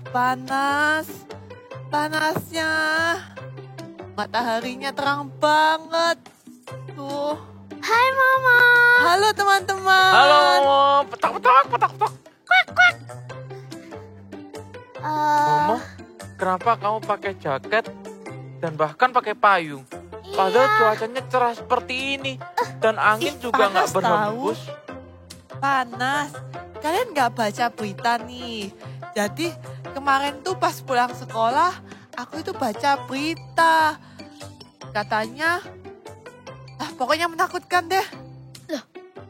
Panas. Panasnya. Mataharinya terang banget. Hai Mama. Halo teman-teman. Halo, petak. Momo, kenapa kamu pakai jaket dan bahkan pakai payung? Padahal cuacanya cerah seperti ini dan angin juga nggak panas berhembus. Panas. Kalian nggak baca berita nih. Jadi kemarin tuh pas pulang sekolah, aku itu baca berita. Katanya, pokoknya menakutkan deh.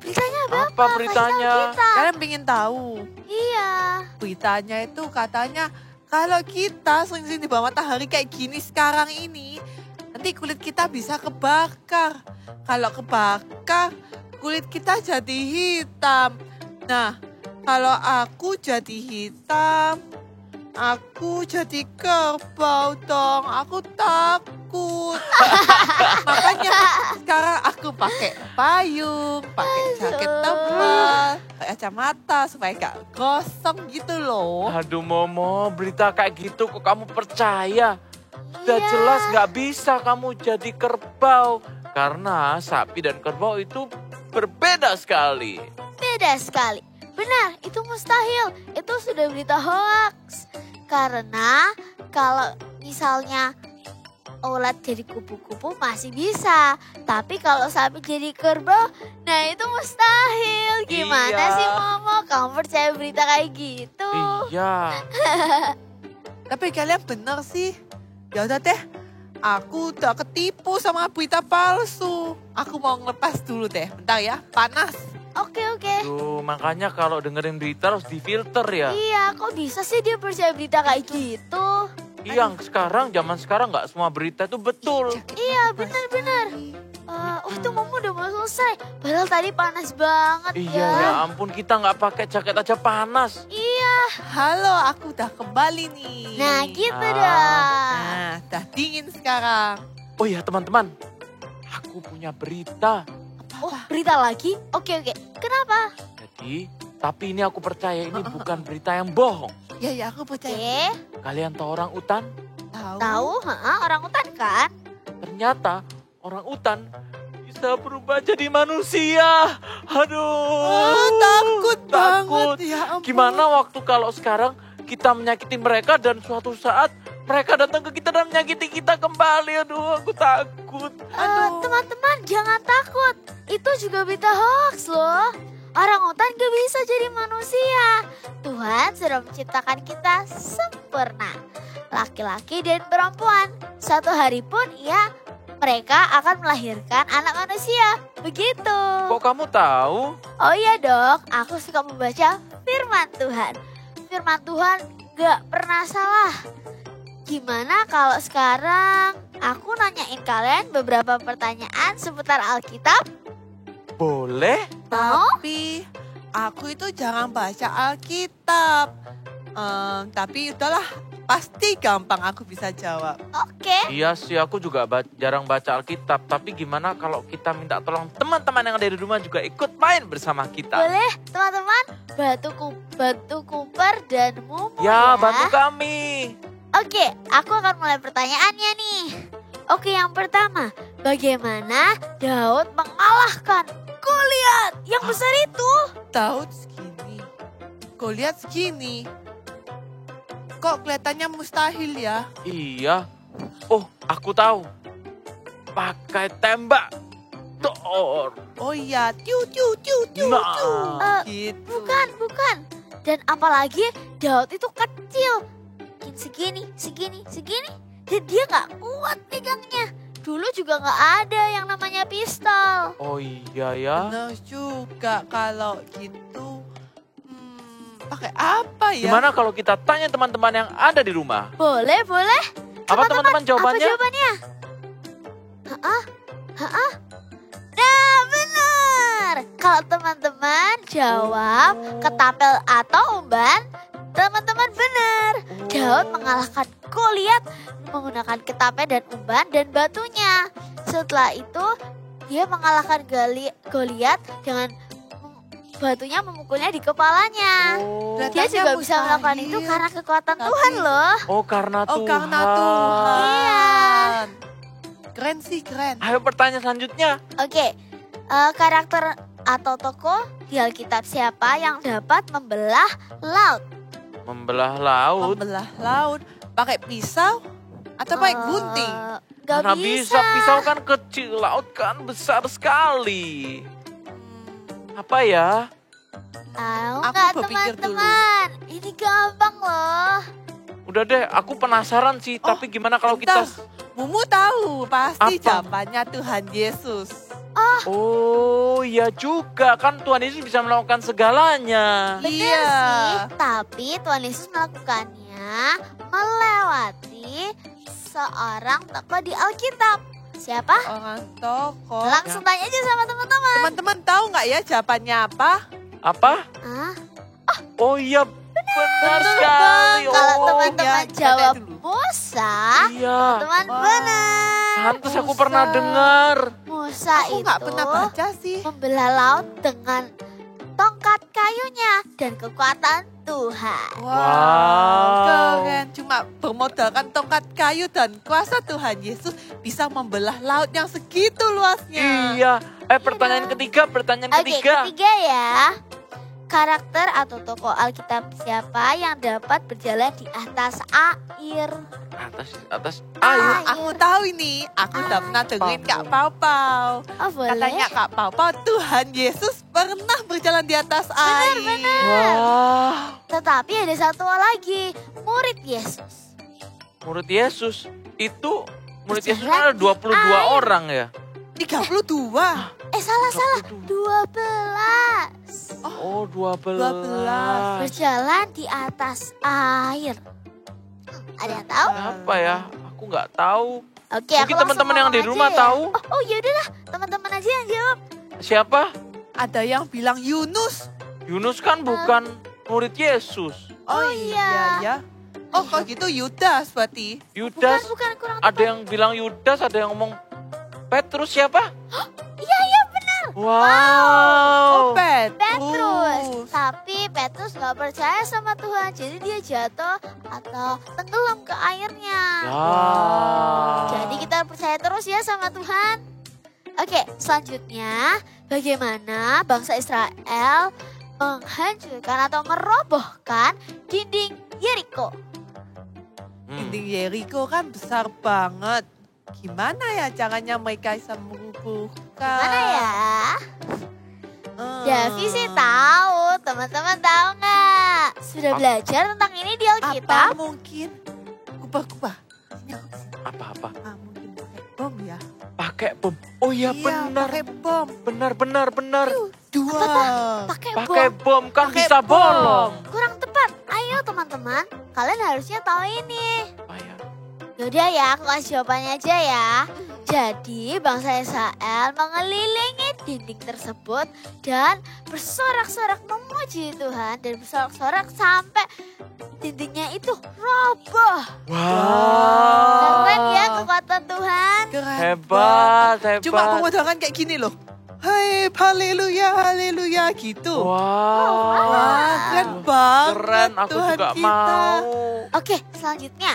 Beritanya Apa beritanya? Kalian pengen tahu? Iya. Beritanya itu katanya kalau kita sering-sering di bawah matahari kayak gini sekarang ini, nanti kulit kita bisa kebakar. Kalau kebakar, kulit kita jadi hitam. Nah, kalau aku jadi hitam, aku jadi kerbau dong. Aku takut. Makanya sekarang aku pakai payung, pakai jaket tebal, pakai kacamata supaya gak gosong gitu loh. Aduh Momo, berita kayak gitu kok kamu percaya? Sudah Iya. jelas nggak bisa kamu jadi kerbau. Karena sapi dan kerbau itu berbeda sekali. Beda sekali. Benar, itu mustahil. Itu sudah berita hoax. Karena kalau misalnya ulat jadi kupu-kupu masih bisa. Tapi kalau sapi jadi kerbau, nah itu mustahil. Gimana Iya. sih Momo? Kamu percaya berita kayak gitu? Iya. Tapi kalian bener sih. Ya udah deh, aku udah ketipu sama berita palsu. Aku mau ngelepas dulu deh, bentar ya, panas. Oke. Tuh, makanya kalau dengerin berita harus difilter ya. Iya, kok bisa sih dia percaya berita kayak gitu? Iya, zaman sekarang nggak semua berita itu betul. Iya, benar. Itu Momo udah mau selesai. Padahal tadi panas banget Iya, ya ampun kita nggak pakai jaket aja panas. Iya. Halo, aku udah kembali nih. Nah gitu Ah. dong. Nah, udah dingin sekarang. Oh ya teman-teman, aku punya berita. Oh, berita lagi? Oke. Kenapa? Jadi, tapi ini aku percaya ini bukan berita yang bohong. Ya, aku Oke. percaya. Kalian tahu orang utan? Tahu, orang hutan kan? Ternyata orang utan bisa berubah jadi manusia. Aduh. Takut banget. Ya ampun. Gimana waktu kalau sekarang kita menyakiti mereka dan suatu saat mereka datang ke kita dan menyakiti kita kembali. Aduh, aku takut. Teman-teman jangan takut. Itu juga berita hoax loh. Orang hutan gak bisa jadi manusia. Tuhan sudah menciptakan kita sempurna. Laki-laki dan perempuan. Suatu hari pun mereka akan melahirkan anak manusia. Begitu. Kok kamu tahu? Oh iya dok, aku suka membaca firman Tuhan. Firman Tuhan gak pernah salah. Gimana kalau sekarang aku nanyain kalian beberapa pertanyaan seputar Alkitab? Boleh? Tapi aku itu jarang baca Alkitab. Tapi udahlah, pasti gampang aku bisa jawab. Oke. Iya sih, aku juga jarang baca Alkitab. Tapi gimana kalau kita minta tolong teman-teman yang ada di rumah juga ikut main bersama kita? Boleh teman-teman, bantu Cooper dan Mumu Ya, bantu kami. Oke, aku akan mulai pertanyaannya nih. Oke, yang pertama, bagaimana Daud mengalahkan Goliat yang besar itu? Daud segini. Goliat segini. Kok kelihatannya mustahil ya? Iya. Oh, aku tahu. Pakai tembak. Dor. Oh iya, tiu. Nah. Gitu. Bukan. Dan apalagi Daud itu kecil. Mungkin segini. Dan dia gak kuat pegangnya. Dulu juga gak ada yang namanya pistol. Oh iya ya. Benar juga kalau gitu. Pakai apa ya? Gimana kalau kita tanya teman-teman yang ada di rumah? Boleh. Apa teman-teman jawabannya? Apa jawabannya? Nah benar. Kalau teman-teman jawab ketapel atau umban, teman-teman benar. Daud mengalahkan Goliat menggunakan ketapel dan umban dan batunya. Setelah itu dia mengalahkan Goliat dengan batunya memukulnya di kepalanya. Oh, Berarti- Dia juga Katanya bisa melakukan mustahil. itu karena kekuatan Tapi- Tuhan loh. oh karena Oh Tuhan. karena Tuhan. Iya. Keren sih, keren. Ayo pertanyaan selanjutnya. Oke, karakter atau tokoh di Alkitab siapa yang dapat membelah laut? Membelah laut. Membelah laut. Pakai pisau atau pakai gunting? Gak Mana bisa. bisa, pisau kan kecil, laut kan besar sekali. Apa ya? Tahu Aku nggak berpikir dulu. teman-teman? Ini gampang loh. Udah deh, aku penasaran sih. Oh, Tapi gimana kalau bentar. kita... Mumu tahu, pasti Apa? jawabannya Tuhan Yesus. Oh iya juga, kan Tuhan Yesus bisa melakukan segalanya. Benar Iya. sih, tapi Tuhan Yesus melakukannya melewati seorang tokoh di Alkitab. Siapa? Orang tokoh. Langsung tanya aja sama teman-teman. Teman-teman tahu nggak ya jawabannya apa? Apa? Hah? Oh iya, benar sekali. Kalau Oh, teman-teman ya, jawab dulu. Musa, iya. teman Wah. benar. Pantes aku Musa. pernah dengar. Musa Aku itu nggak pernah baca sih. membelah laut dengan tongkat kayunya dan kekuatan Tuhan. Wow. Keren. Cuma bermodalkan tongkat kayu dan kuasa Tuhan Yesus bisa membelah laut yang segitu luasnya. Iya. Pertanyaan ketiga, pertanyaan Oke, ketiga. ketiga ya. Karakter atau tokoh Alkitab siapa yang dapat berjalan di atas air? Atas air. Aku tahu ini. Aku udah pernah dengerin Kak Pau Pau. Oh boleh. Katanya Kak Pau Pau, Tuhan Yesus pernah berjalan di atas air. Wah, Tetapi ada satu lagi, murid Yesus. murid Yesus itu murid Yesus Berjalan kan ada 22 di air. orang ya. 32. Salah. 22. 12. Oh, 12. 12. Berjalan di atas air. Ada yang tahu? Apa ya? Aku nggak tahu. Oke, Mungkin aku langsung teman-teman yang di ngomong rumah aja ya. tahu. Oh ya udahlah, teman-teman aja yang jawab. Siapa? Ada yang bilang Yunus. Yunus kan bukan murid Yesus. Oh, iya. ya. Oh kalau gitu Yudas berarti. Yudas. Bukan kurang Ada tepat. yang bilang Yudas, ada yang ngomong Petrus siapa? Iya benar. Wow. Oh, Petrus. Petrus. Tapi Petrus nggak percaya sama Tuhan, jadi dia jatuh atau tenggelam ke airnya. Ya. Jadi kita percaya terus ya sama Tuhan. Oke, selanjutnya bagaimana bangsa Israel menghancurkan atau merobohkan dinding Yeriko? Dinding Yeriko kan besar banget. Gimana ya caranya mereka bisa mengukuhkan? Mana ya? Davi sih tahu, teman-teman tahu nggak? Sudah belajar tentang ini di Apa Alkitab? mungkin? Kubah. Sini aku kesini. Apa? Mungkin pakai bom ya? Pakai bom. Oh iya benar. pakai bom. Benar. Dua. Pakai bom. bom kan Pakai bisa bom. bolong. Kurang tepat. Ayo teman-teman, kalian harusnya tahu ini. Apa ya? Yaudah ya, aku kasih jawabannya aja ya. Jadi bangsa Israel mengelilingi dinding tersebut dan bersorak-sorak memuji Tuhan dan bersorak-sorak sampai dindingnya itu roboh. Wow. Keren ya kekuatan Tuhan. Keren Hebat. banget. Cuma pemotongan kayak gini loh. Hai, haleluya gitu. Wow. Wah, keren banget. Keren, aku Tuhan juga kita. mau. Oke, selanjutnya.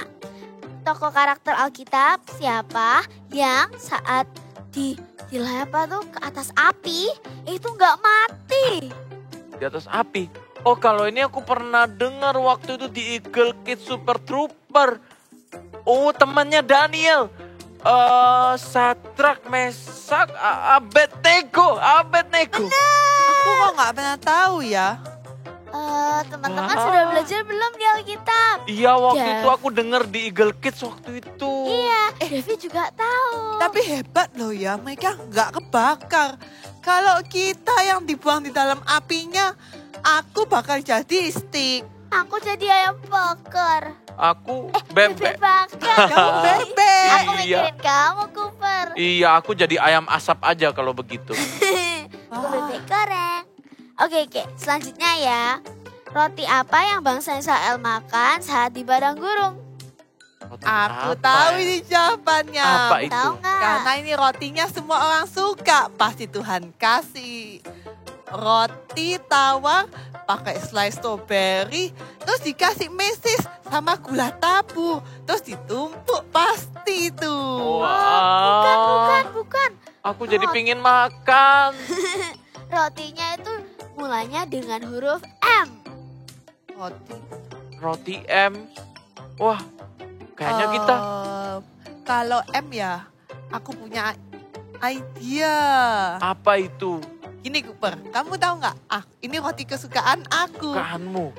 Tokoh karakter Alkitab siapa yang saat dilempar tuh ke atas api itu nggak mati? Di atas api. Oh kalau ini aku pernah dengar waktu itu di Eagle Kids Super Trooper. Oh temannya Daniel. Sadrak, Mesak, Abednego. Aku kok nggak pernah tahu ya. Teman-teman Wah. sudah belajar belum di Alkitab? Iya waktu Dev. itu aku dengar di Eagle Kids waktu itu. Iya, Devi juga tahu. Tapi hebat loh ya, mereka nggak kebakar. Kalau kita yang dibuang di dalam apinya, aku bakal jadi stick. Aku jadi ayam bakar. Aku Bebek bebek. bakar. Kamu bebek. Aku Iya. mikirin kamu, Cooper. Iya aku jadi ayam asap aja kalau begitu. Aku bebek goreng. Oke, selanjutnya ya. Roti apa yang bangsa Israel makan saat di padang gurung? Aku Apa tahu ya? ini jawabannya. Apa itu? Tahu nggak? Karena ini rotinya semua orang suka, pasti Tuhan kasih. roti tawar pakai slice strawberry, terus dikasih mesis sama gula tabu, terus ditumpuk pasti itu. Bukan. Aku jadi pingin makan. Rotinya itu mulanya dengan huruf M. Roti M. Wah, kayaknya kita. Kalau M ya, aku punya idea. Apa itu? Gini Cooper, kamu tahu nggak? Ini roti kesukaan aku. Kesukaanmu?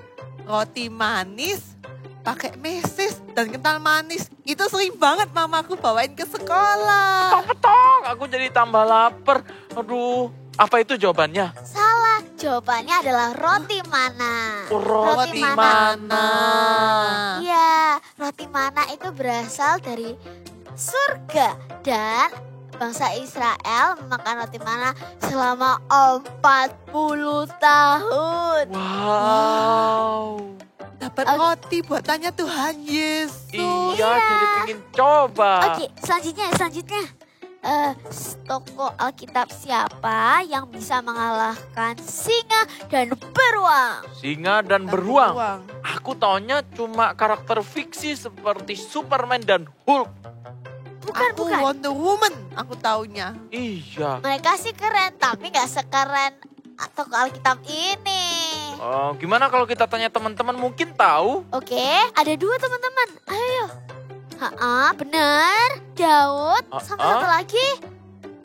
Roti manis, pakai mesis dan kental manis. Itu sering banget mamaku bawain ke sekolah. Petong, aku jadi tambah lapar. Aduh, apa itu jawabannya? Salah, jawabannya adalah roti mana. Roti mana? Iya, roti mana itu berasal dari surga dan bangsa Israel memakan roti mana selama 40 tahun. Wow. Dapat roti buatannya Tuhan Yesus. Iya, jadi pengen coba. Oke, selanjutnya. Toko Alkitab siapa yang bisa mengalahkan singa dan beruang? Singa dan beruang. Aku taunya cuma karakter fiksi seperti Superman dan Hulk. Aku Wonder Woman, aku taunya. Iya. Mereka sih keren, tapi gak sekeren toko Alkitab ini. Oh, gimana kalau kita tanya teman-teman mungkin tahu? Oke, ada 2 teman-teman. Ayo. Benar. Daud sama satu lagi.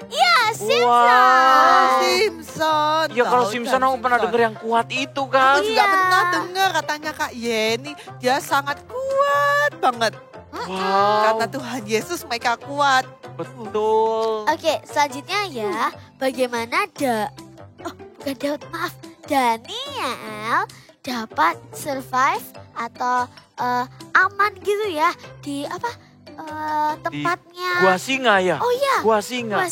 Iya, Simpson. Simpson. Ya kalau Simpson aku pernah denger yang kuat itu kan. Aku juga pernah dengar katanya Kak Yeni, dia sangat kuat banget. Wow. Karena Tuhan Yesus mereka kuat. Betul. Oke, selanjutnya ya. Bagaimana bukan Daud, maaf. Daniel dapat survive atau aman gitu ya di tempatnya. Gua singa ya? Oh iya. Gua singa.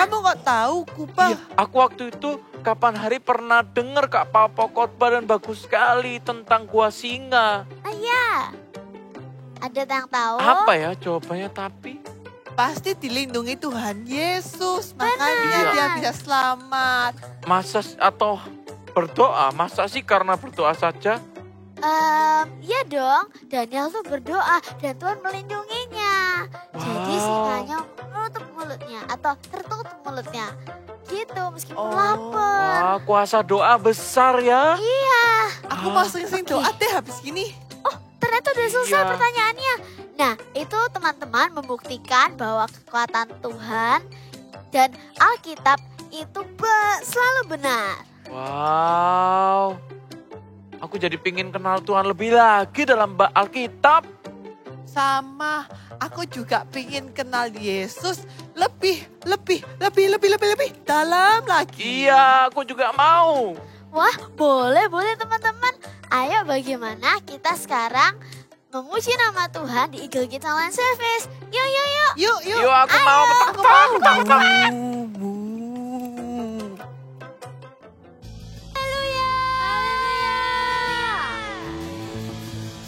Kamu kok tahu, Kupa? Iya, aku waktu itu kapan hari pernah denger Kak Papa khotbah dan bagus sekali tentang gua singa. Iya. Ada yang tahu? Apa ya jawabannya tapi? Pasti dilindungi Tuhan Yesus, makanya dia bisa selamat. Masa atau berdoa? Masa sih karena berdoa saja? Iya dong, Daniel tuh berdoa dan Tuhan melindunginya. Jadi singanya menutup mulutnya atau tertutup mulutnya. Gitu meskipun lapar. Wah, kuasa doa besar ya. Iya. Aku mau sering-sering doa deh habis gini. Oh, ternyata udah selesai pertanyaannya. Nah, itu teman-teman membuktikan bahwa kekuatan Tuhan dan Alkitab itu selalu benar. Wow. Aku jadi pingin kenal Tuhan lebih lagi dalam Alkitab. Sama, aku juga pingin kenal Yesus lebih dalam lagi. Iya, aku juga mau. Wah, boleh teman-teman. Ayo bagaimana kita sekarang memuji nama Tuhan di Eagle Kids Online Service. Yuk. Yuk, aku mau. Betul.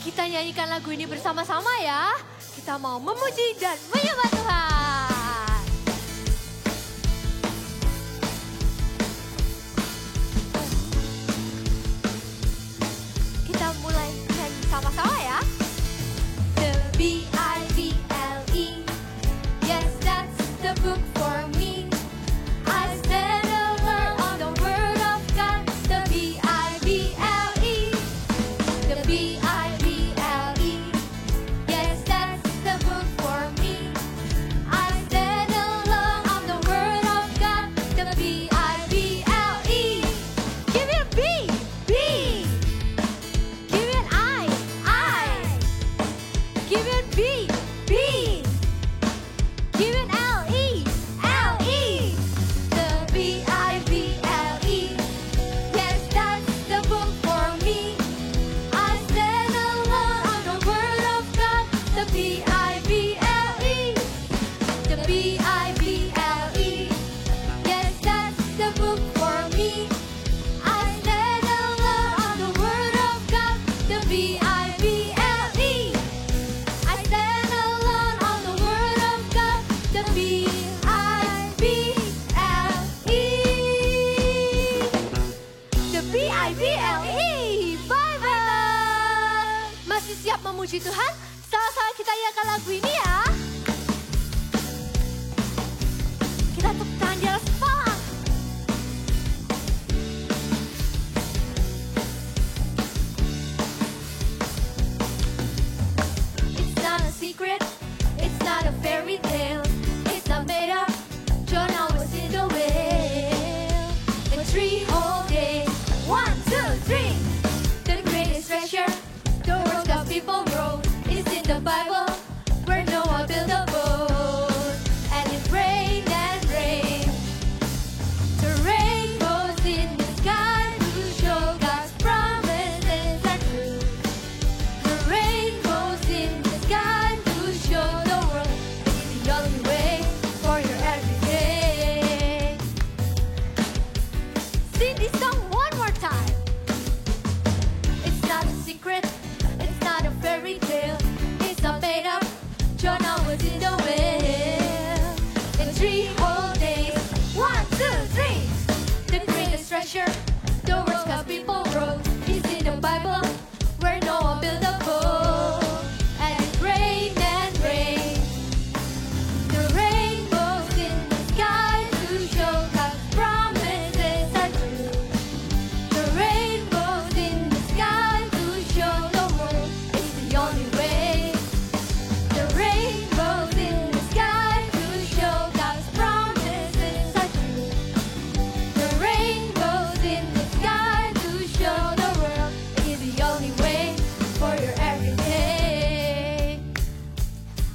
Kita nyanyikan lagu ini bersama-sama ya. Kita mau memuji dan menyembah Tuhan. Kita mulai nyanyi sama-sama ya. The Bible, yes that's the book for me. I stand alone on the word of God. The Bible, the Bible, yes that's the book for me. BIBLE, Bible. Masih siap memuji Tuhan? Sama-sama kita nyanyikan lagu ini ya. Kita tepuk tangan di atas kepala. It's not a secret, it's not a fairy tale, it's not made up. Jonah was in the whale. In 3 whole days, 1, 2, 3. The greatest treasure the world's got people wrote is in the Bible, where Noah built a boat. And it rained and rained. The rainbows in the sky to show God's promises are true. The rainbows in the sky to show the world it's the only way for your everyday. Sing this song one more time. It's not a secret, it's not a fairy tale, it's not made up. Jonah was in the whale. In 3 whole days, 1, 2, 3. The greatest treasure the world's got people wrote is in the Bible, where Noah built a boat. And it rained and rained. The rainbows in the sky to show God's promises are true. The rainbows in the sky to show the world it's the only way. The rainbows in the sky to show God's promises are true. The rainbows in the sky to show the world is the only way for your everyday.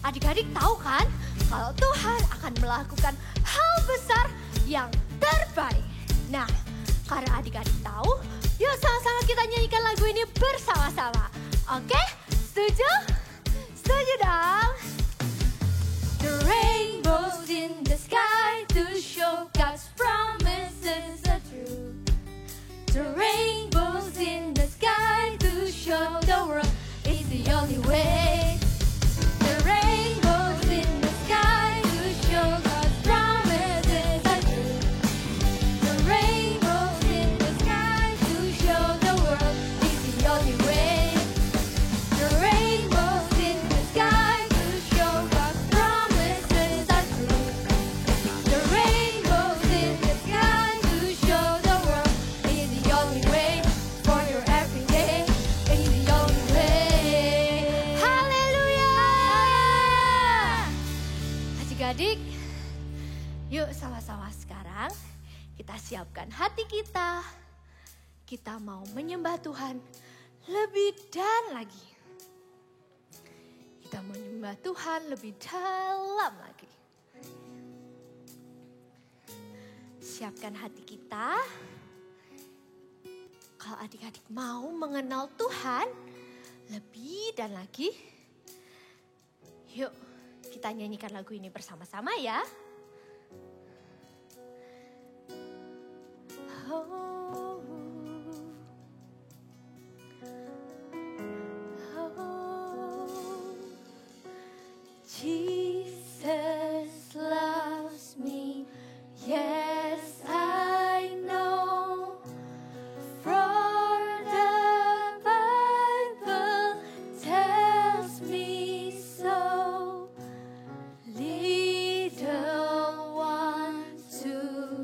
Adik-adik tahu kan kalau Tuhan akan melakukan hal besar yang terbaik. Nah, karena adik-adik tahu, yuk sama-sama kita nyanyikan lagu ini bersama-sama. Oke? Setuju? Setuju dong? The rainbows in the sky to show God's promises are true. The rainbows in the sky to show the world is the only way. The rainbows in the sky to show God's promises are true. The rainbows in the sky to show the world is the only way. The rainbows in the sky to show God's promises are true. The rainbows in the sky to show the world is the only way for your everyday. Is the only way. Haleluya. Adik-adik, yuk sama-sama sekarang kita siapkan hati kita. Kita mau menyembah Tuhan lebih dan lagi. Kita mau menyembah Tuhan lebih dalam lagi. Siapkan hati kita. Kalau adik-adik mau mengenal Tuhan lebih dan lagi, yuk kita nyanyikan lagu ini bersama-sama ya. Oh, oh, Jesus loves me, yes I know, for the Bible tells me so. Little ones to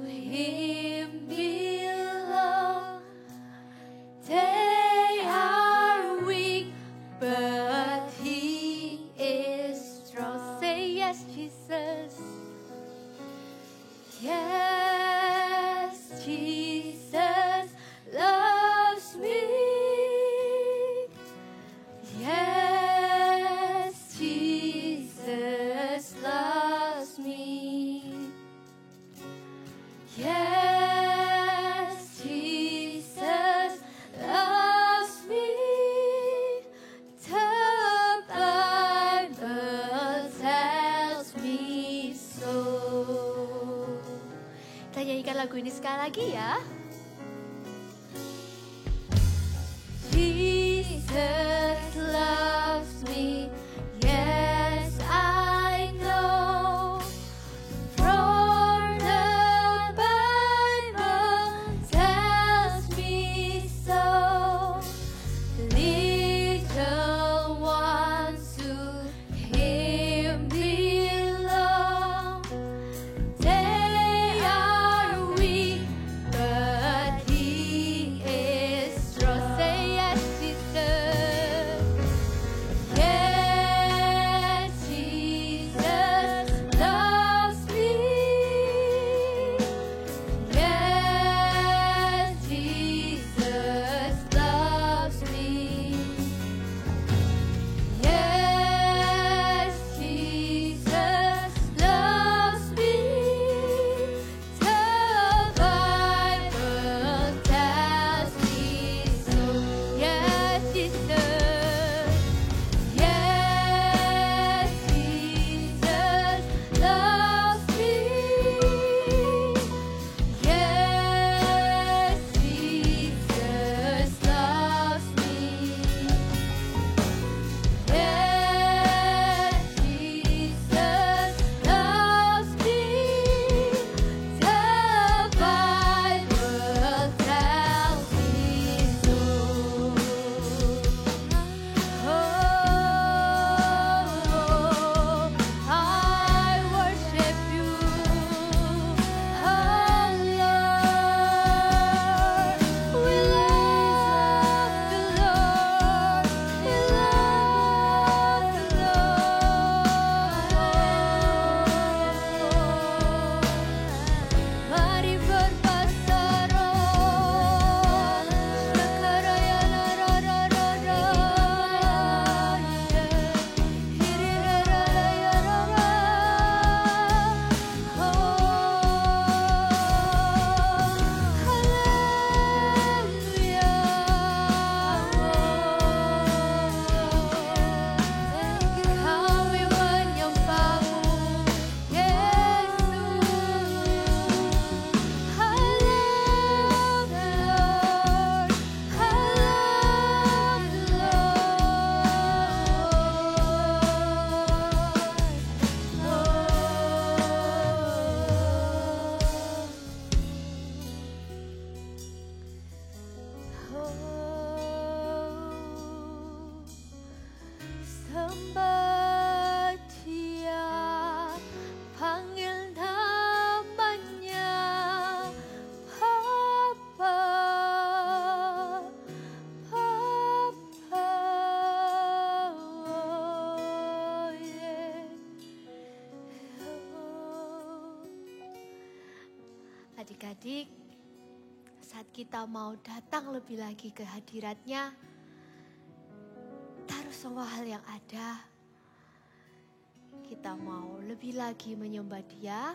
Him belong. They are weak, but He is strong. Say yes, Jesus. Yes, Jesus loves me. Yes, Jesus loves me. Yes, Jesus loves me. The Bible tells me so. Kita nyanyikan lagu ini sekali lagi ya. Jesus loves me, yes I know, for the Bible tells me Sembah Dia, panggil namanya Papa, Papa, oh yeah. Adik-adik, saat kita mau datang lebih lagi ke hadirat-Nya, taruh semua hal yang ada. Kita mau lebih lagi menyembah Dia.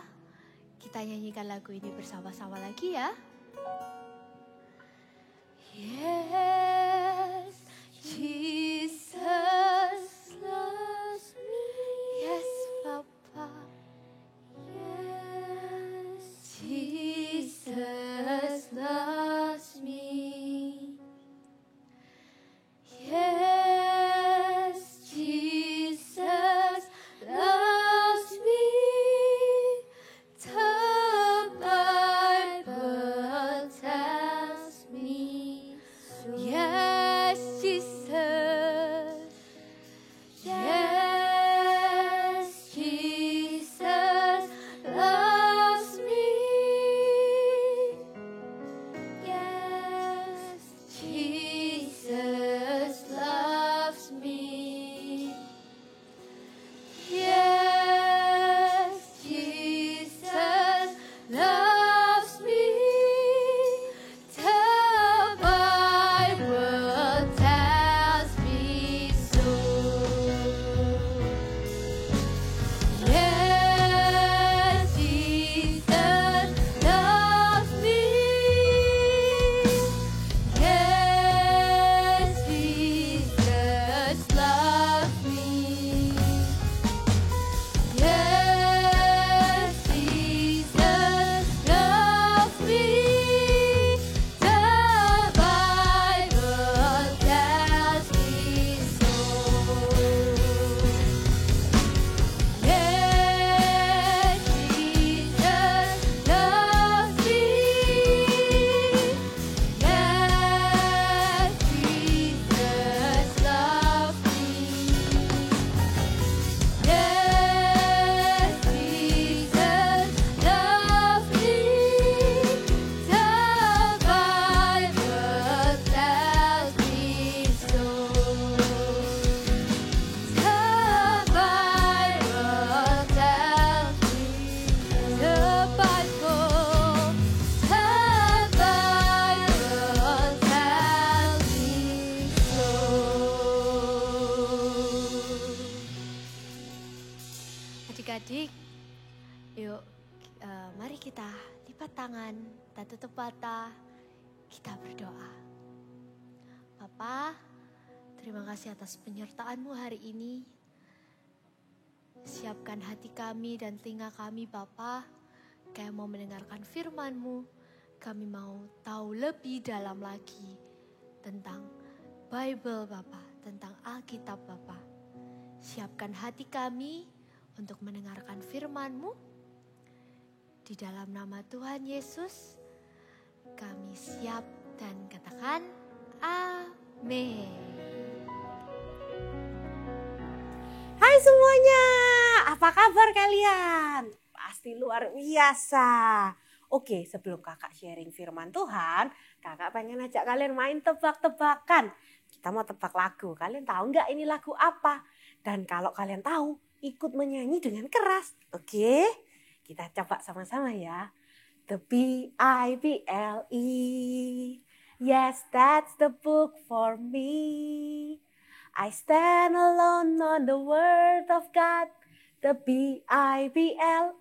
Kita nyanyikan lagu ini bersama-sama lagi ya. Yes, Jesus loves me. Yes, Papa. Yes, Jesus loves me. Yes, Jesus loves me. The Bible tells me. Yes, Jesus. Yes, Jesus loves me. Yes, Jesus loves me. Yes, Jesus loves me. The Bible tells me so. Yes, Jesus loves me. Yes, Jesus loves me. Yes, Jesus loves me. The Bible tells me so. Yes, Jesus loves me. Yes, Jesus loves me. Yes, Jesus loves me. The Bible tells me so. The Bible tells me. The Bible tells me so. Adik-adik, yuk mari kita lipat tangan dan tutup mata, kita berdoa. Papa, terima kasih atas penyertaan-Mu hari ini. Siapkan hati kami dan telinga kami, Bapa. Kami mau mendengarkan firman-Mu. Kami mau tahu lebih dalam lagi tentang Bible, Bapa, tentang Alkitab, Bapa. Siapkan hati kami untuk mendengarkan firman-Mu. Di dalam nama Tuhan Yesus, kami siap dan katakan amin. Hai semuanya, apa kabar kalian? Pasti luar biasa. Oke, sebelum kakak sharing firman Tuhan, kakak pengen ajak kalian main tebak-tebakan. Kita mau tebak lagu, kalian tahu nggak ini lagu apa? Dan kalau kalian tahu, ikut menyanyi dengan keras. Oke, kita coba sama-sama ya. The Bible. Yes, that's the book for me. I stand alone on the word of God. The Bible.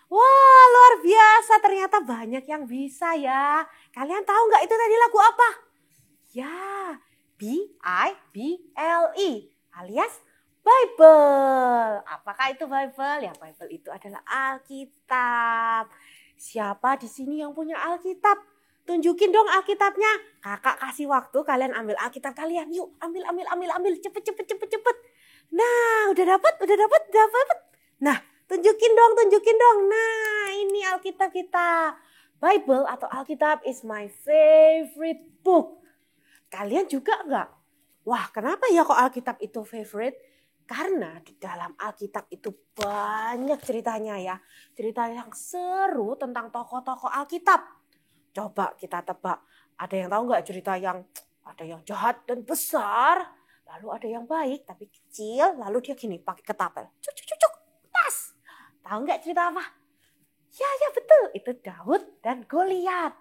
Wah, luar biasa. Ternyata banyak yang bisa ya. Kalian tahu nggak itu tadi lagu apa? Ya, Bible alias Bible. Apakah itu Bible? Ya, Bible itu adalah Alkitab. Siapa di sini yang punya Alkitab? Tunjukin dong Alkitabnya. Kakak kasih waktu, kalian ambil Alkitab kalian. Yuk, ambil. Cepet. Nah, udah dapat. Nah, tunjukin dong. Nah, ini Alkitab kita. Bible atau Alkitab is my favorite kalian juga enggak? Wah, kenapa ya kok Alkitab itu favorite? Karena di dalam Alkitab itu banyak ceritanya ya. Cerita yang seru tentang tokoh-tokoh Alkitab. Coba kita tebak. Ada yang tahu nggak cerita yang ada yang jahat dan besar, lalu ada yang baik tapi kecil, lalu dia gini pakai ketapel. Cuk, cuk, cuk, cuk, tas. Tahu nggak cerita apa? Ya betul. Itu Daud dan Goliat.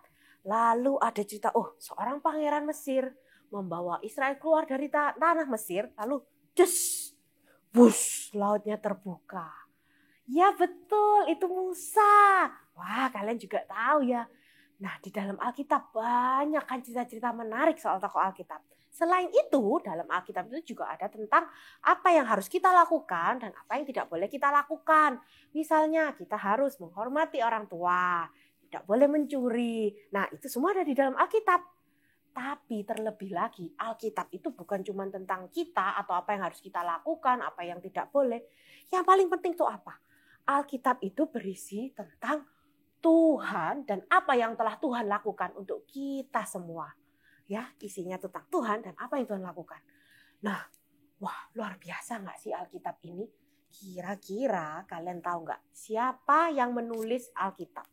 Lalu ada cerita, seorang pangeran Mesir membawa Israel keluar dari tanah Mesir, lalu des, bus, lautnya terbuka. Ya betul, itu Musa. Wah, kalian juga tahu ya. Nah, di dalam Alkitab banyak kan cerita-cerita menarik soal tokoh Alkitab. Selain itu, dalam Alkitab itu juga ada tentang apa yang harus kita lakukan dan apa yang tidak boleh kita lakukan. Misalnya, kita harus menghormati orang tua, tidak boleh mencuri. Nah, itu semua ada di dalam Alkitab. Tapi terlebih lagi, Alkitab itu bukan cuma tentang kita atau apa yang harus kita lakukan, apa yang tidak boleh. Yang paling penting itu apa? Alkitab itu berisi tentang Tuhan dan apa yang telah Tuhan lakukan untuk kita semua. Ya, isinya tentang Tuhan dan apa yang Tuhan lakukan. Nah, wah luar biasa nggak sih Alkitab ini? Kira-kira kalian tahu nggak siapa yang menulis Alkitab?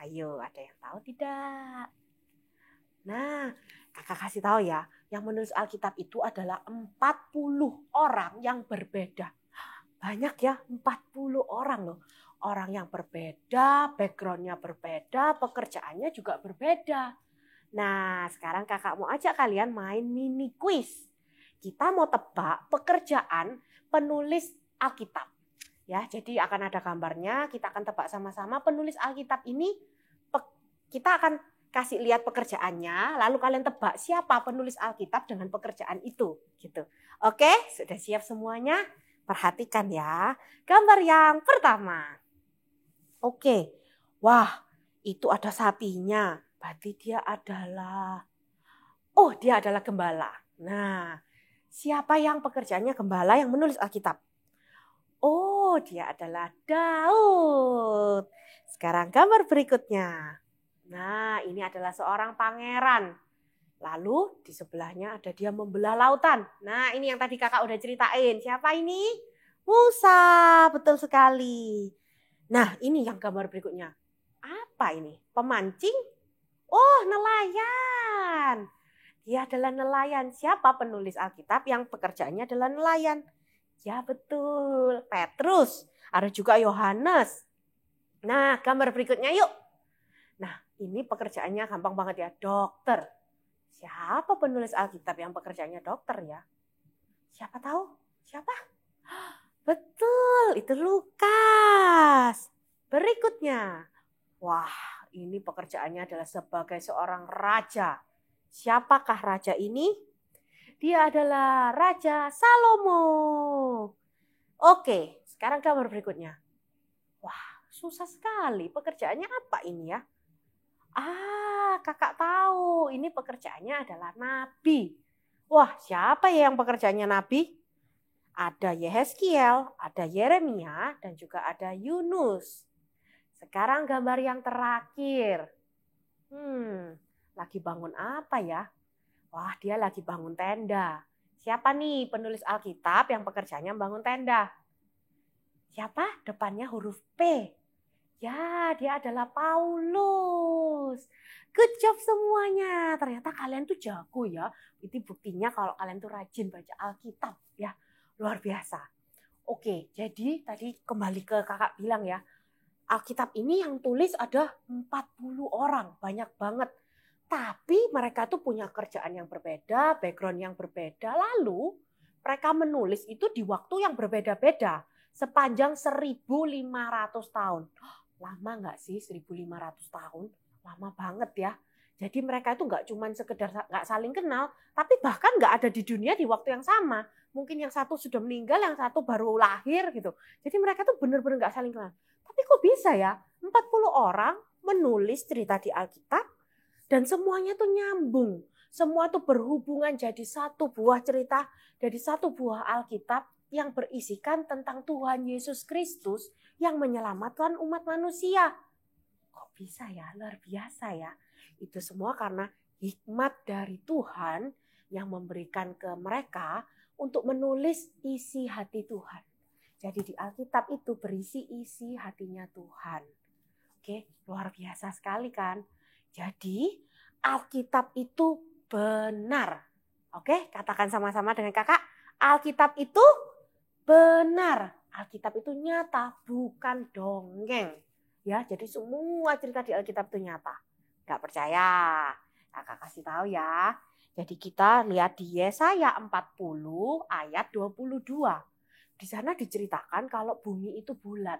Ayo, ada yang tahu tidak? Nah, kakak kasih tahu ya, yang menulis Alkitab itu adalah 40 orang yang berbeda. Banyak ya, 40 orang loh. Orang yang berbeda, backgroundnya berbeda, pekerjaannya juga berbeda. Nah, sekarang kakak mau ajak kalian main mini quiz. Kita mau tebak pekerjaan penulis Alkitab. Ya, jadi akan ada gambarnya, kita akan tebak sama-sama penulis Alkitab ini. Kita akan kasih lihat pekerjaannya, lalu kalian tebak siapa penulis Alkitab dengan pekerjaan itu, gitu. Oke, sudah siap semuanya? Perhatikan ya. Gambar yang pertama. Oke. Wah, itu ada sapinya. Berarti dia adalah gembala. Nah, siapa yang pekerjaannya gembala yang menulis Alkitab? Oh, dia adalah Daud. Sekarang gambar berikutnya. Nah, ini adalah seorang pangeran. Lalu di sebelahnya ada dia membelah lautan. Nah, ini yang tadi kakak udah ceritain. Siapa ini? Musa, betul sekali. Nah, ini yang gambar berikutnya. Apa ini? Pemancing? Oh, nelayan. Dia adalah nelayan. Siapa penulis Alkitab yang pekerjaannya adalah nelayan? Ya, betul. Petrus. Ada juga Yohanes. Nah, gambar berikutnya yuk. Nah, ini pekerjaannya gampang banget ya. Dokter. Siapa penulis Alkitab yang pekerjaannya dokter ya? Siapa tahu? Siapa? Betul, itu Lukas. Berikutnya. Wah, ini pekerjaannya adalah sebagai seorang raja. Siapakah raja ini? Dia adalah Raja Salomo. Oke, sekarang gambar berikutnya. Wah, susah sekali. Pekerjaannya apa ini ya? Kakak tahu. Ini pekerjaannya adalah nabi. Wah, siapa ya yang pekerjaannya nabi? Ada Yehezkiel, ada Yeremia, dan juga ada Yunus. Sekarang gambar yang terakhir. Lagi bangun apa ya? Wah, dia lagi bangun tenda. Siapa nih penulis Alkitab yang pekerjaannya bangun tenda? Siapa? Depannya huruf P. Ya, dia adalah Paulus. Good job semuanya. Ternyata kalian tuh jago ya. Itu buktinya kalau kalian tuh rajin baca Alkitab ya. Luar biasa. Oke, jadi tadi kembali ke kakak bilang ya. Alkitab ini yang tulis ada 40 orang. Banyak banget. Tapi mereka tuh punya kerjaan yang berbeda, background yang berbeda. Lalu mereka menulis itu di waktu yang berbeda-beda. Sepanjang 1.500 tahun. Lama nggak sih 1.500 tahun? Lama banget ya. Jadi mereka itu nggak cuma sekedar nggak saling kenal, tapi bahkan nggak ada di dunia di waktu yang sama. Mungkin yang satu sudah meninggal, yang satu baru lahir gitu. Jadi mereka tuh benar-benar nggak saling kenal. Tapi kok bisa ya 40 orang menulis cerita di Alkitab dan semuanya tuh nyambung. Semua tuh berhubungan jadi satu buah cerita, jadi satu buah Alkitab yang berisikan tentang Tuhan Yesus Kristus yang menyelamatkan umat manusia. Kok bisa ya? Luar biasa ya. Itu semua karena hikmat dari Tuhan yang memberikan ke mereka untuk menulis isi hati Tuhan. Jadi di Alkitab itu berisi isi hatinya Tuhan. Oke, luar biasa sekali kan? Jadi Alkitab itu benar. Oke, katakan sama-sama dengan kakak. Alkitab itu benar. Alkitab itu nyata, bukan dongeng. Ya, jadi semua cerita di Alkitab itu nyata. Gak percaya? Kakak kasih tahu ya. Jadi kita lihat di Yesaya 40 ayat 22. Di sana diceritakan kalau bumi itu bulat.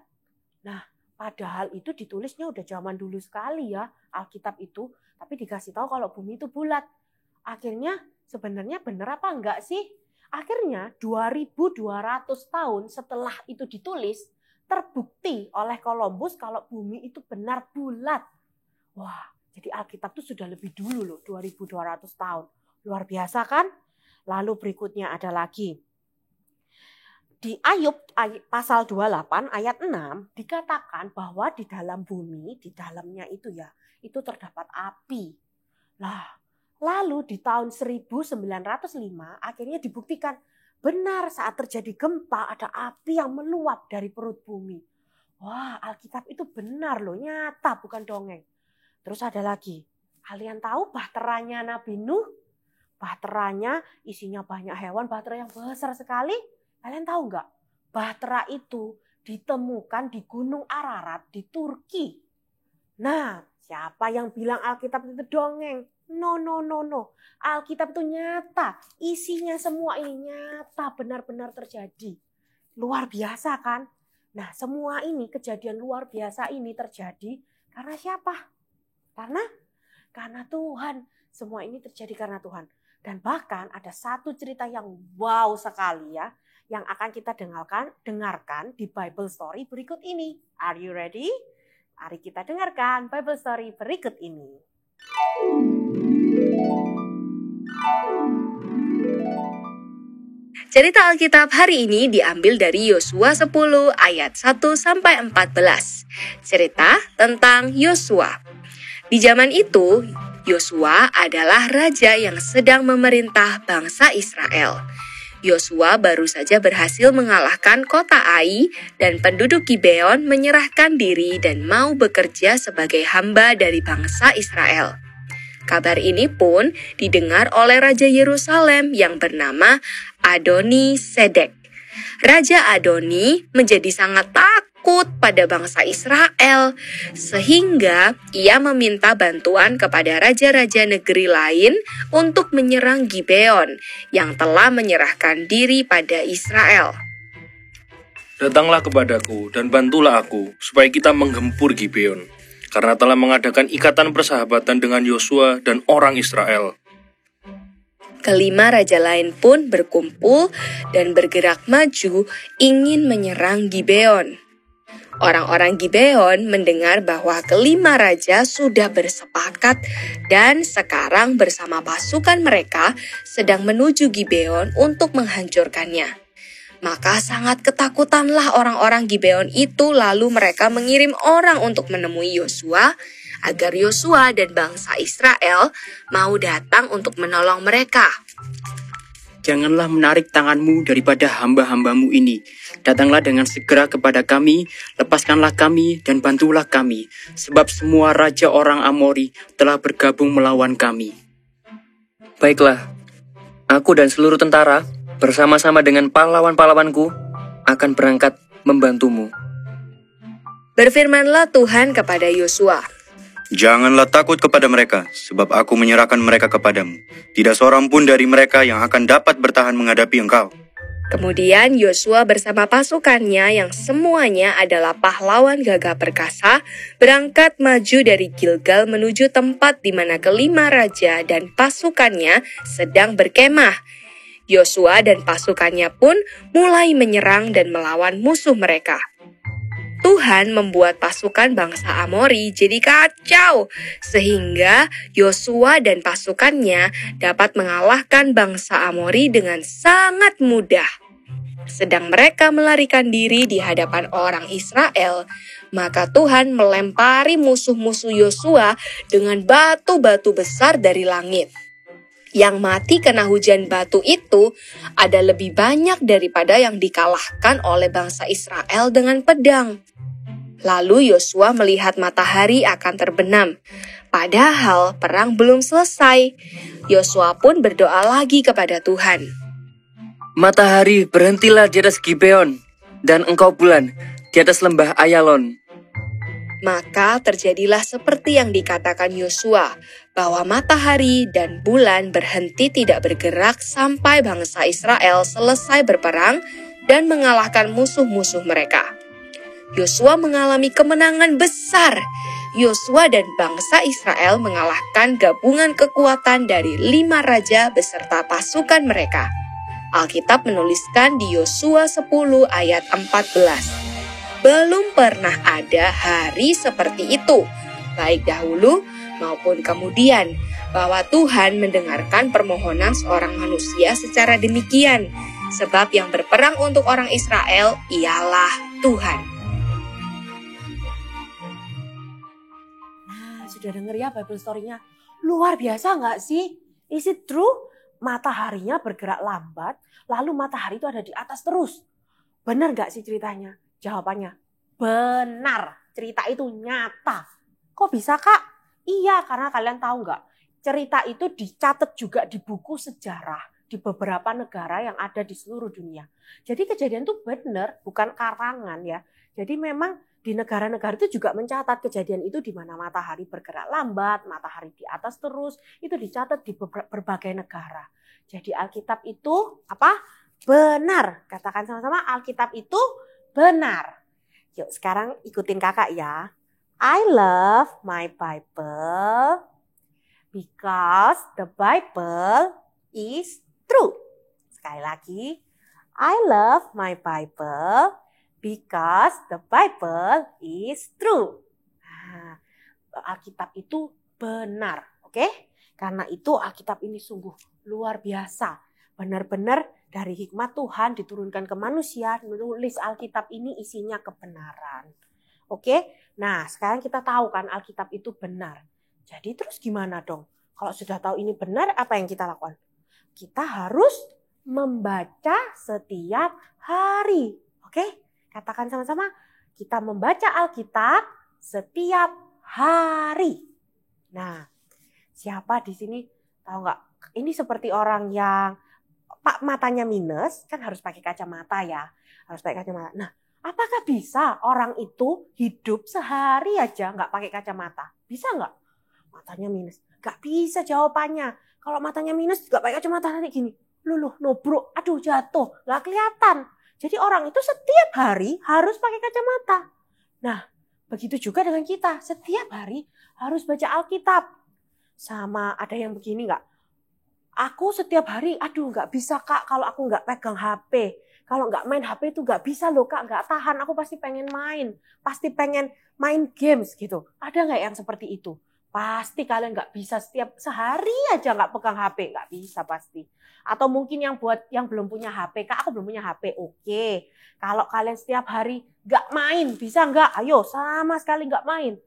Nah, padahal itu ditulisnya udah zaman dulu sekali ya Alkitab itu. Tapi dikasih tahu kalau bumi itu bulat. Akhirnya sebenarnya benar apa enggak sih? Akhirnya 2200 tahun setelah itu ditulis, terbukti oleh Columbus kalau bumi itu benar bulat. Wah, jadi Alkitab itu sudah lebih dulu loh, 2200 tahun. Luar biasa kan? Lalu berikutnya ada lagi. Di Ayub pasal 28 ayat 6 dikatakan bahwa di dalam bumi, di dalamnya itu ya, itu terdapat api. Nah, lalu di tahun 1905 akhirnya dibuktikan benar saat terjadi gempa ada api yang meluap dari perut bumi. Wah, Alkitab itu benar loh, nyata bukan dongeng. Terus ada lagi, kalian tahu bahteranya Nabi Nuh? Bahteranya isinya banyak hewan, bahtera yang besar sekali. Kalian tahu nggak? Bahtera itu ditemukan di Gunung Ararat di Turki. Nah, siapa yang bilang Alkitab itu dongeng? No. Alkitab itu nyata. Isinya semua ini nyata, benar-benar terjadi. Luar biasa kan? Nah, semua ini, kejadian luar biasa ini terjadi karena siapa? Karena Tuhan. Semua ini terjadi karena Tuhan. Dan bahkan ada satu cerita yang wow sekali ya, yang akan kita dengarkan di Bible Story berikut ini. Are you ready? Mari kita dengarkan Bible Story berikut ini. Cerita Alkitab hari ini diambil dari Yosua 10 ayat 1-14. Cerita tentang Yosua. Di zaman itu, Yosua adalah raja yang sedang memerintah bangsa Israel. Yosua baru saja berhasil mengalahkan kota Ai dan penduduk Gibeon menyerahkan diri dan mau bekerja sebagai hamba dari bangsa Israel. Kabar ini pun didengar oleh Raja Yerusalem yang bernama Adoni Sedek. Raja Adoni menjadi sangat takut pada bangsa Israel, sehingga ia meminta bantuan kepada raja-raja negeri lain untuk menyerang Gibeon yang telah menyerahkan diri pada Israel. Datanglah kepadaku dan bantulah aku supaya kita menggempur Gibeon, karena telah mengadakan ikatan persahabatan dengan Yosua dan orang Israel. Kelima raja lain pun berkumpul dan bergerak maju ingin menyerang Gibeon. Orang-orang Gibeon mendengar bahwa kelima raja sudah bersepakat dan sekarang bersama pasukan mereka sedang menuju Gibeon untuk menghancurkannya. Maka sangat ketakutanlah orang-orang Gibeon itu, lalu mereka mengirim orang untuk menemui Yosua agar Yosua dan bangsa Israel mau datang untuk menolong mereka. Janganlah menarik tanganmu daripada hamba-hambamu ini. Datanglah dengan segera kepada kami, lepaskanlah kami dan bantulah kami, sebab semua raja orang Amori telah bergabung melawan kami. Baiklah, aku dan seluruh tentara bersama-sama dengan pahlawan-pahlawanku akan berangkat membantumu. Berfirmanlah Tuhan kepada Yosua. Janganlah takut kepada mereka, sebab aku menyerahkan mereka kepadamu. Tidak seorang pun dari mereka yang akan dapat bertahan menghadapi engkau. Kemudian Yosua bersama pasukannya yang semuanya adalah pahlawan gagah perkasa berangkat maju dari Gilgal menuju tempat di mana kelima raja dan pasukannya sedang berkemah. Yosua dan pasukannya pun mulai menyerang dan melawan musuh mereka. Tuhan membuat pasukan bangsa Amori jadi kacau, sehingga Yosua dan pasukannya dapat mengalahkan bangsa Amori dengan sangat mudah. sedang mereka melarikan diri di hadapan orang Israel, maka Tuhan melempari musuh-musuh Yosua dengan batu-batu besar dari langit. Yang mati kena hujan batu itu ada lebih banyak daripada yang dikalahkan oleh bangsa Israel dengan pedang. Lalu Yosua melihat matahari akan terbenam. Padahal perang belum selesai. Yosua pun berdoa lagi kepada Tuhan. Matahari, berhentilah di atas Gibeon, dan engkau bulan di atas lembah Ayalon. Maka terjadilah seperti yang dikatakan Yosua, bahwa matahari dan bulan berhenti tidak bergerak sampai bangsa Israel selesai berperang dan mengalahkan musuh-musuh mereka. Yosua mengalami kemenangan besar. Yosua dan bangsa Israel mengalahkan gabungan kekuatan dari 5 raja beserta pasukan mereka. Alkitab menuliskan di Yosua 10 ayat 14. Belum pernah ada hari seperti itu, baik dahulu maupun kemudian, bahwa Tuhan mendengarkan permohonan seorang manusia secara demikian, sebab yang berperang untuk orang Israel ialah Tuhan. Sudah denger ya Bible story-nya? Luar biasa nggak sih? Is it true? Mataharinya bergerak lambat, lalu matahari itu ada di atas terus. Benar nggak sih ceritanya? Jawabannya, benar. Cerita itu nyata. Kok bisa Kak? Iya, karena kalian tahu nggak? Cerita itu dicatat juga di buku sejarah di beberapa negara yang ada di seluruh dunia. Jadi kejadian itu benar, bukan karangan ya. Jadi memang di negara-negara itu juga mencatat kejadian itu di mana matahari bergerak lambat, matahari di atas terus, itu dicatat di berbagai negara. Jadi Alkitab itu apa? Benar. Katakan sama-sama, Alkitab itu benar. Yuk sekarang ikutin kakak ya. I love my Bible because the Bible is true. Sekali lagi, I love my Bible because the Bible is true. Nah, Alkitab itu benar, oke? Karena itu Alkitab ini sungguh luar biasa. Benar-benar dari hikmat Tuhan diturunkan ke manusia, menulis Alkitab ini isinya kebenaran. Oke? Nah, sekarang kita tahu kan Alkitab itu benar. Jadi terus gimana dong? Kalau sudah tahu ini benar, apa yang kita lakukan? Kita harus membaca setiap hari. Oke? Katakan sama-sama, kita membaca Alkitab setiap hari. Nah, siapa di sini tahu nggak? Ini seperti orang yang matanya minus, kan harus pakai kacamata ya. Harus pakai kacamata. Nah, apakah bisa orang itu hidup sehari aja nggak pakai kacamata? Bisa nggak? Matanya minus. Nggak bisa jawabannya. Kalau matanya minus nggak pakai kacamata nanti gini. Luluh, nobrok, aduh jatuh, nggak kelihatan. Jadi orang itu setiap hari harus pakai kacamata. Nah, begitu juga dengan kita. Setiap hari harus baca Alkitab. Sama ada yang begini nggak? Aku setiap hari, aduh nggak bisa Kak kalau aku nggak pegang HP. Kalau nggak main HP itu nggak bisa loh Kak, nggak tahan. Aku pasti pengen main. Pasti pengen main games gitu. Ada nggak yang seperti itu? Pasti kalian nggak bisa setiap sehari aja nggak pegang HP. Nggak bisa pasti. Atau mungkin yang buat yang belum punya HP, Kak aku belum punya HP, oke. Kalau kalian setiap hari nggak main, bisa nggak? Ayo sama sekali nggak main.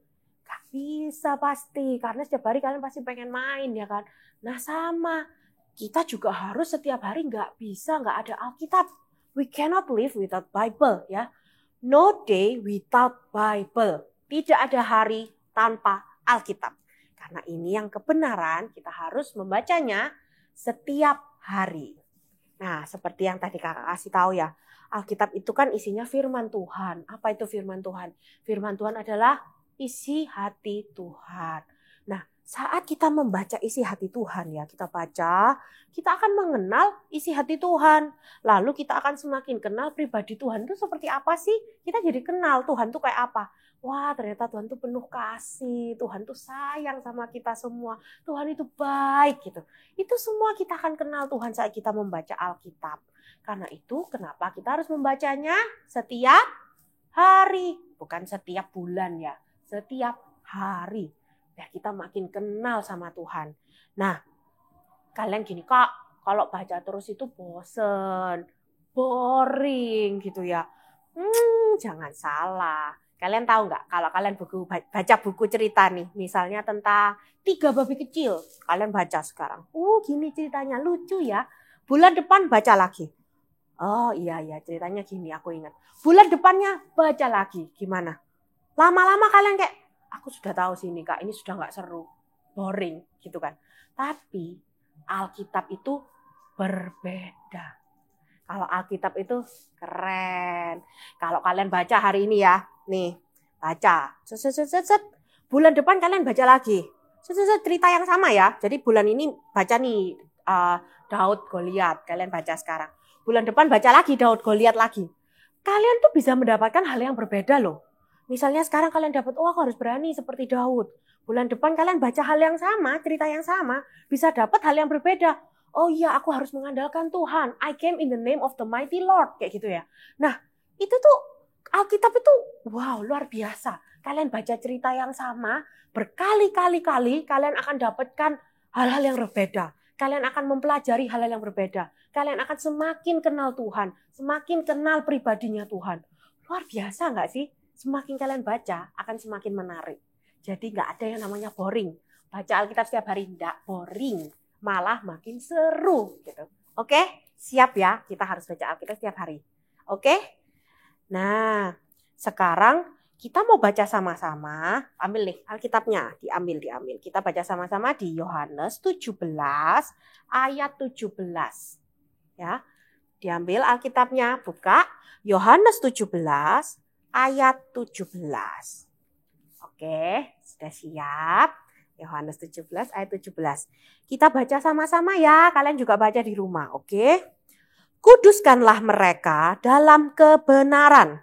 Nggak bisa pasti, karena setiap hari kalian pasti pengen main ya kan. Nah sama, kita juga harus setiap hari nggak bisa nggak ada Alkitab. We cannot live without Bible ya. No day without Bible. Tidak ada hari tanpa Alkitab. Karena ini yang kebenaran, kita harus membacanya setiap hari. Nah, seperti yang tadi kakak kasih tahu ya, Alkitab itu kan isinya firman Tuhan. Apa itu firman Tuhan? Firman Tuhan adalah isi hati Tuhan. Nah, saat kita membaca isi hati Tuhan ya, kita baca, kita akan mengenal isi hati Tuhan. Lalu kita akan semakin kenal pribadi Tuhan itu seperti apa sih? Kita jadi kenal Tuhan itu kayak apa. Wah, ternyata Tuhan itu penuh kasih, Tuhan itu sayang sama kita semua, Tuhan itu baik gitu. Itu semua kita akan kenal Tuhan saat kita membaca Alkitab. Karena itu kenapa kita harus membacanya setiap hari, bukan setiap bulan ya, setiap hari. Biar kita makin kenal sama Tuhan. Nah, kalian gini Kak, kalau baca terus itu bosen. boring gitu ya. Jangan salah. Kalian tahu nggak kalau kalian baca buku cerita nih, misalnya tentang 3 babi kecil, kalian baca sekarang. Gini ceritanya, lucu ya. Bulan depan baca lagi. Oh iya ceritanya gini, aku ingat. Bulan depannya baca lagi, gimana? Lama-lama kalian kayak, aku sudah tahu sih ini Kak, ini sudah nggak seru, boring gitu kan. Tapi Alkitab itu berbeda. Kalau Alkitab itu keren. Kalau kalian baca hari ini ya, nih baca. Bulan depan kalian baca lagi. Cerita yang sama ya. Jadi bulan ini baca nih Daud Goliat. Kalian baca sekarang. Bulan depan baca lagi Daud Goliat lagi. Kalian tuh bisa mendapatkan hal yang berbeda loh. Misalnya sekarang kalian dapat, aku harus berani seperti Daud. Bulan depan kalian baca hal yang sama, cerita yang sama, bisa dapat hal yang berbeda. Oh iya, aku harus mengandalkan Tuhan. I came in the name of the mighty Lord. Kayak gitu ya. Nah, itu tuh Alkitab itu wow, luar biasa. Kalian baca cerita yang sama, berkali-kali kalian akan dapatkan hal-hal yang berbeda. Kalian akan mempelajari hal-hal yang berbeda. Kalian akan semakin kenal Tuhan, semakin kenal pribadinya Tuhan. Luar biasa nggak sih? Semakin kalian baca, akan semakin menarik. Jadi nggak ada yang namanya boring. Baca Alkitab setiap hari nggak boring. Malah makin seru gitu. Oke? Siap ya, kita harus baca Alkitab setiap hari. Oke? Nah, sekarang kita mau baca sama-sama. Ambil nih Alkitabnya, diambil. Kita baca sama-sama di Yohanes 17 ayat 17. Ya. Diambil Alkitabnya, buka Yohanes 17 ayat 17. Oke, sudah siap? Yohanes 17 ayat 17. Kita baca sama-sama ya, kalian juga baca di rumah, oke? Kuduskanlah mereka dalam kebenaran.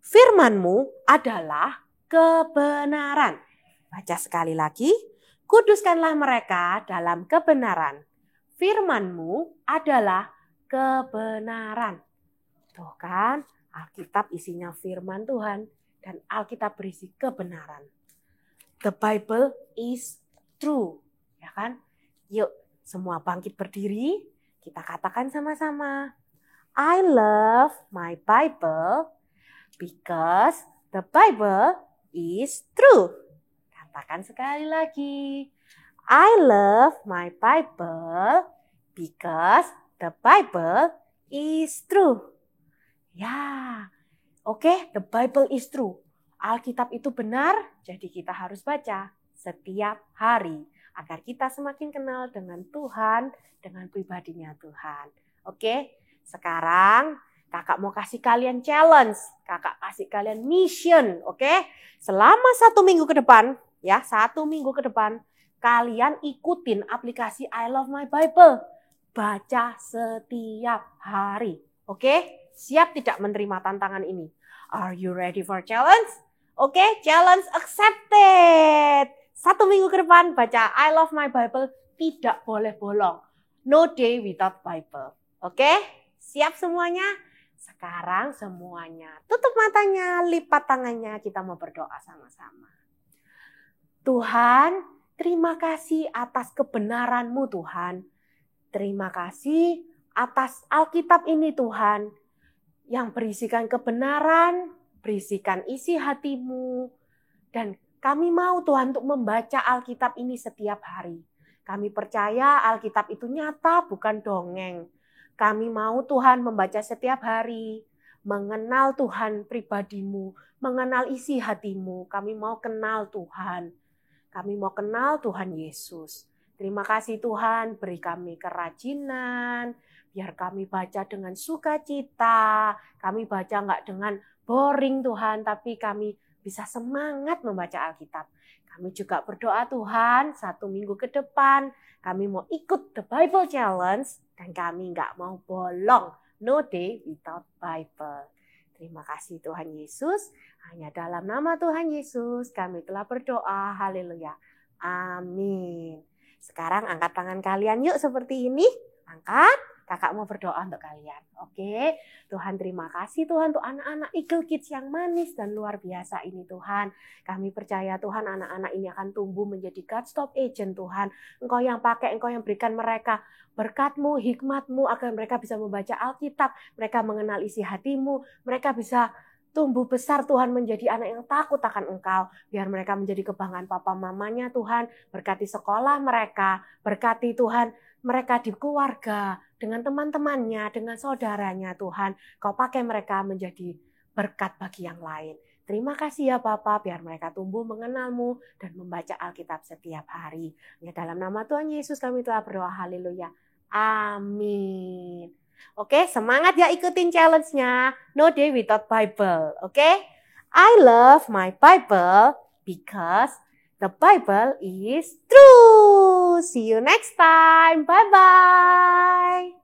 Firman-Mu adalah kebenaran. Baca sekali lagi. Kuduskanlah mereka dalam kebenaran. Firman-Mu adalah kebenaran. Tuh kan, Alkitab isinya firman Tuhan dan Alkitab berisi kebenaran. The Bible is true, ya kan? Yuk, semua bangkit berdiri. Kita katakan sama-sama. I love my Bible because the Bible is true. Katakan sekali lagi. I love my Bible because the Bible is true. Ya, oke, the Bible is true. Alkitab itu benar, jadi kita harus baca setiap hari agar kita semakin kenal dengan Tuhan, dengan pribadinya Tuhan. Oke, sekarang kakak mau kasih kalian challenge, kakak kasih kalian mission, oke? Selama 1 minggu ke depan, ya 1 minggu ke depan, kalian ikutin aplikasi I Love My Bible. Baca setiap hari, oke? Siap tidak menerima tantangan ini? Are you ready for challenge? Oke, challenge accepted. 1 minggu ke depan baca I Love My Bible, tidak boleh bolong. No day without Bible. Oke, siap semuanya? Sekarang semuanya tutup matanya, lipat tangannya, kita mau berdoa sama-sama. Tuhan, terima kasih atas kebenaran-Mu Tuhan. Terima kasih atas Alkitab ini Tuhan, yang berisikan kebenaran, berisikan isi hati-Mu. Dan kami mau Tuhan untuk membaca Alkitab ini setiap hari. Kami percaya Alkitab itu nyata, bukan dongeng. Kami mau Tuhan membaca setiap hari, mengenal Tuhan pribadi-Mu, mengenal isi hati-Mu. Kami mau kenal Tuhan. Kami mau kenal Tuhan Yesus. Terima kasih Tuhan, beri kami kerajinan, biar kami baca dengan sukacita. Kami baca enggak dengan boring Tuhan, tapi kami bisa semangat membaca Alkitab. Kami juga berdoa Tuhan, 1 minggu ke depan kami mau ikut The Bible Challenge dan kami enggak mau bolong. No day without Bible. Terima kasih Tuhan Yesus. Hanya dalam nama Tuhan Yesus kami telah berdoa. Haleluya. Amin. Sekarang angkat tangan kalian yuk seperti ini. Angkat Kakak mau berdoa untuk kalian. Oke, Tuhan terima kasih Tuhan untuk anak-anak Eagle Kids yang manis dan luar biasa ini Tuhan. Kami percaya Tuhan anak-anak ini akan tumbuh menjadi God Stop Agent Tuhan. Engkau yang pakai, Engkau yang berikan mereka berkat-Mu, hikmat-Mu agar mereka bisa membaca Alkitab, mereka mengenal isi hati-Mu, mereka bisa tumbuh besar Tuhan menjadi anak yang takut akan Engkau. Biar mereka menjadi kebanggaan papa mamanya Tuhan. Berkati sekolah mereka, berkati Tuhan mereka di keluarga, dengan teman-temannya, dengan saudaranya Tuhan. Kau pakai mereka menjadi berkat bagi yang lain. Terima kasih ya Bapa, biar mereka tumbuh mengenal-Mu dan membaca Alkitab setiap hari. Ya, dalam nama Tuhan Yesus kami telah berdoa, haleluya. Amin. Oke, semangat ya ikutin challenge-nya. No day without Bible. Oke? I love my Bible because the Bible is true. See you next time. Bye-bye.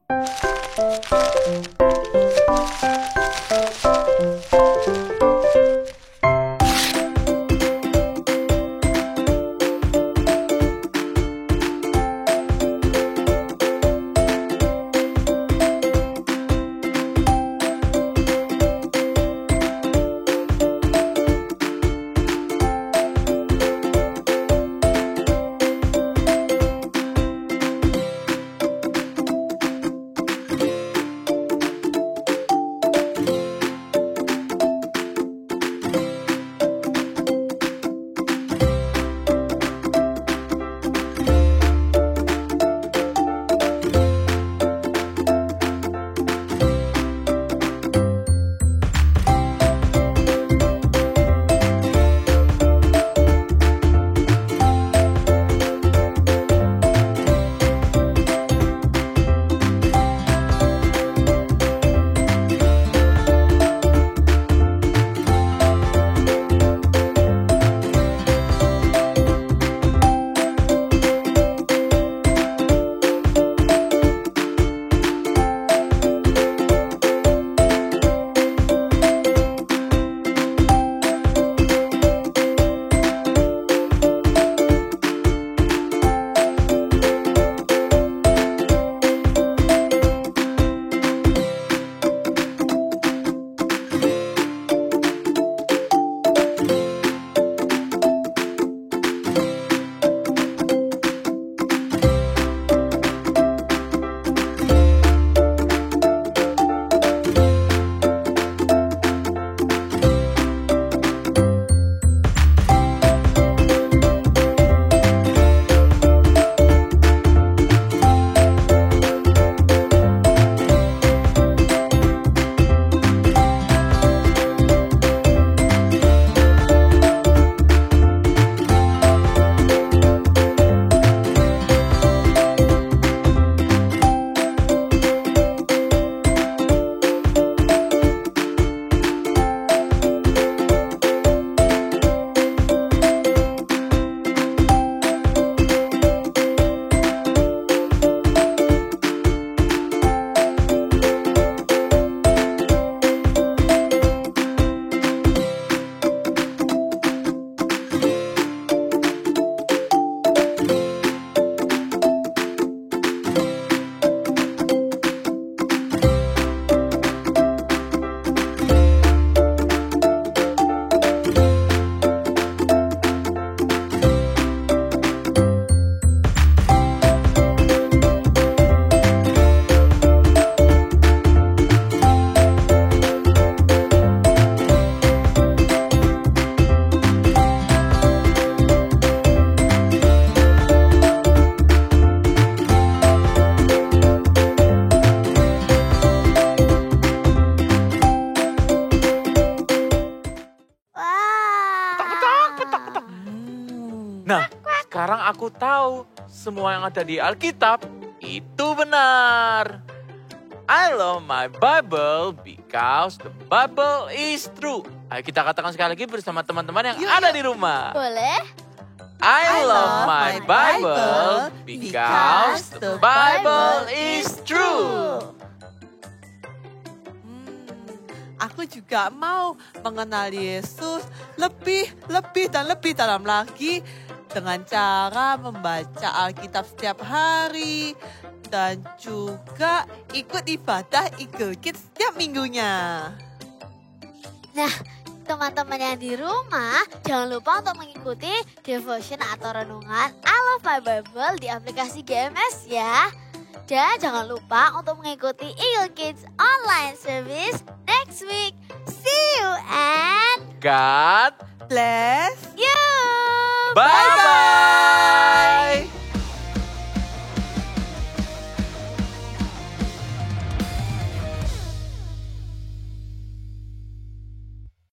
Nah, sekarang aku tahu semua yang ada di Alkitab itu benar. I love my Bible because the Bible is true. Ayo kita katakan sekali lagi bersama teman-teman yang ada di rumah. Boleh? I love my Bible because the Bible is true. Aku juga mau mengenal Yesus lebih dan lebih dalam lagi dengan cara membaca Alkitab setiap hari dan juga ikut ibadah Eagle Kids setiap minggunya. Nah, teman-teman yang di rumah, jangan lupa untuk mengikuti devotion atau renungan I Love My Bible di aplikasi GMS ya. Dan jangan lupa untuk mengikuti Eagle Kids online service next week. See you and God Bless you. bye-bye.